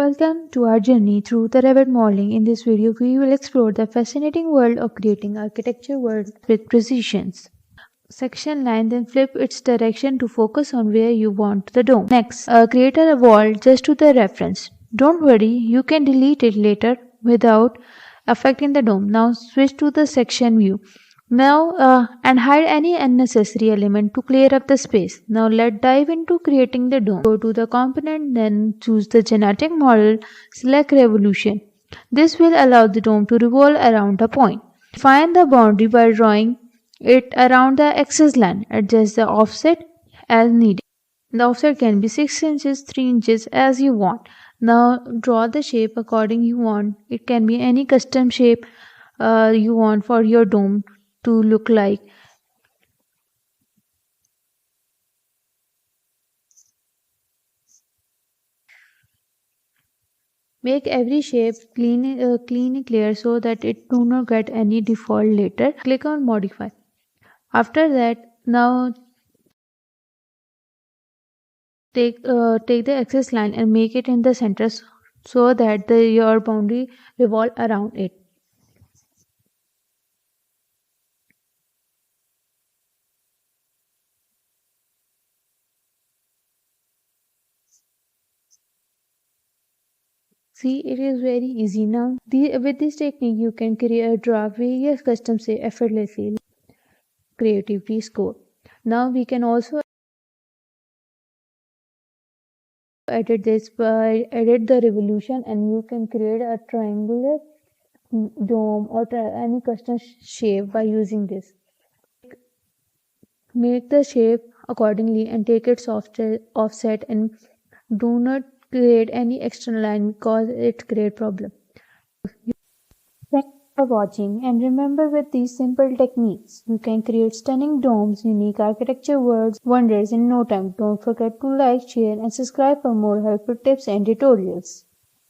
Welcome to our journey through the revit modeling. In this video, we will explore the fascinating world of creating architecture worlds with precision. Section line, then flip its direction to focus on where you want the dome. Next, create a wall just to the reference. Don't worry, you can delete it later without affecting the dome. Now switch to the section view. And hide any unnecessary element to clear up the space. Now let's dive into creating the dome. Go to the component, then choose the genetic model, select revolution. This will allow the dome to revolve around a point. Define the boundary by drawing it around the axis line. Adjust the offset as needed. The offset can be 6 inches, 3 inches as you want. Now draw the shape according you want. It can be any custom shape you want for your dome to look like. Make every shape clean clear so that it do not get any default later. Click on modify. After that, now take the axis line and make it in the center so that your boundary revolve around it. See, it is very easy now. With this technique, you can draw various custom shape effortlessly. Creativity score. Now we can also edit the revolution, and you can create a triangular dome or any custom shape by using this. Make the shape accordingly and take its offset, and do not create any external line because it creates problem. Thanks for watching, and remember, with these simple techniques you can create stunning domes, unique architecture wonders in no time. Don't forget to like, share and subscribe for more helpful tips and tutorials.